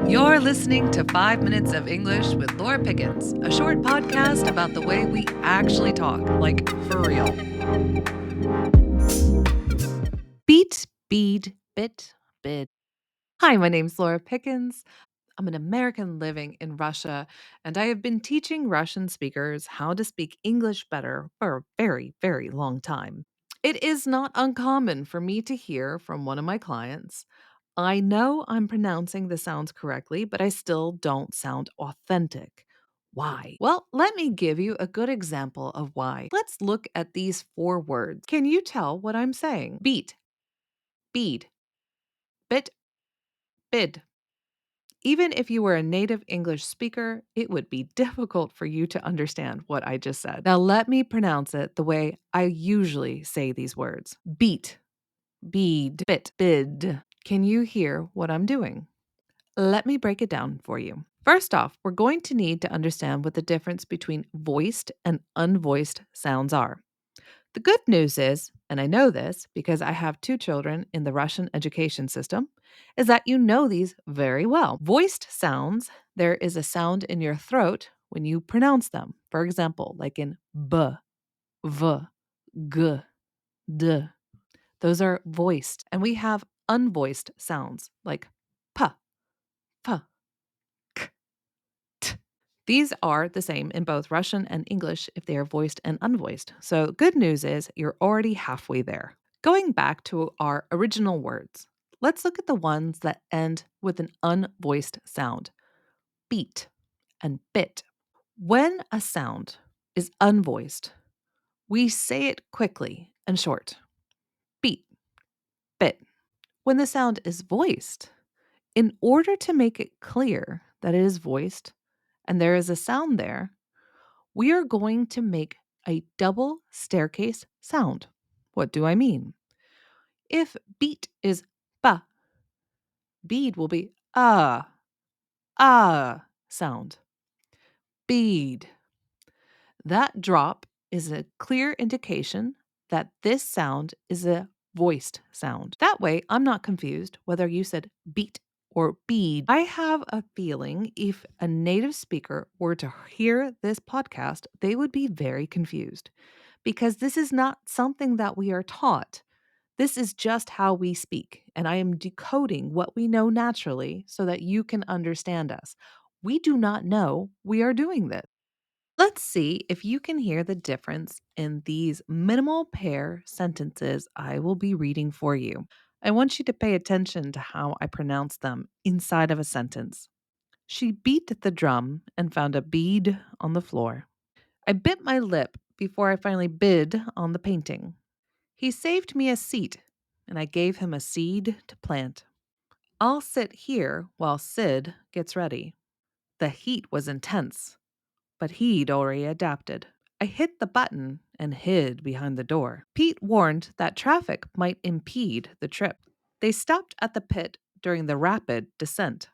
You're listening to 5 Minutes of English with Laura Pickens, a short podcast about the way we actually talk, like for real. Beat, bead, bit, bid. Hi, my name's Laura Pickens. I'm an American living in Russia, and I have been teaching Russian speakers how to speak English better for a very, very long time. It is not uncommon for me to hear from one of my clients, I know I'm pronouncing the sounds correctly, but I still don't sound authentic. Why? Well, let me give you a good example of why. Let's look at these 4 words. Can you tell what I'm saying? Beat, bead, bit, bid. Even if you were a native English speaker, it would be difficult for you to understand what I just said. Now, let me pronounce it the way I usually say these words: beat, bead, bit, bid. Can you hear what I'm doing? Let me break it down for you. First off, we're going to need to understand what the difference between voiced and unvoiced sounds are. The good news is, and I know this because I have 2 children in the Russian education system, is that you know these very well. Voiced sounds, there is a sound in your throat when you pronounce them. For example, like in b, v, g, d. Those are voiced. And we have unvoiced sounds like p, f, k, t. These are the same in both Russian and English if they are voiced and unvoiced. So, good news is you're already halfway there. Going back to our original words, let's look at the ones that end with an unvoiced sound: beat and bit. When a sound is unvoiced, we say it quickly and short: beat, bit. When the sound is voiced, in order to make it clear that it is voiced and there is a sound there, we are going to make a double staircase sound. What do I mean? If beat is ba, bead will be sound. Bead. That drop is a clear indication that this sound is a voiced sound. That way, I'm not confused whether you said beat or bead. I have a feeling if a native speaker were to hear this podcast, they would be very confused because this is not something that we are taught. This is just how we speak, and I am decoding what we know naturally so that you can understand us. We do not know we are doing this. Let's see if you can hear the difference in these minimal pair sentences I will be reading for you. I want you to pay attention to how I pronounce them inside of a sentence. She beat the drum and found a bead on the floor. I bit my lip before I finally bid on the painting. He saved me a seat, and I gave him a seed to plant. I'll sit here while Sid gets ready. The heat was intense, but he'd already adapted. I hit the button and hid behind the door. Pete warned that traffic might impede the trip. They stopped at the pit during the rapid descent.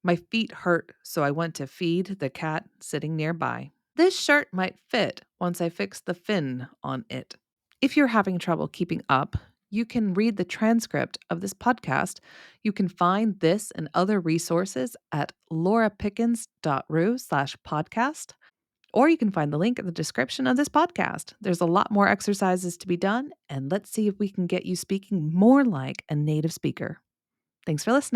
My feet hurt, so I went to feed the cat sitting nearby. This shirt might fit once I fix the fin on it. If you're having trouble keeping up, you can read the transcript of this podcast. You can find this and other resources at laurapickens.ru/podcast, or you can find the link in the description of this podcast. There's a lot more exercises to be done, and let's see if we can get you speaking more like a native speaker. Thanks for listening.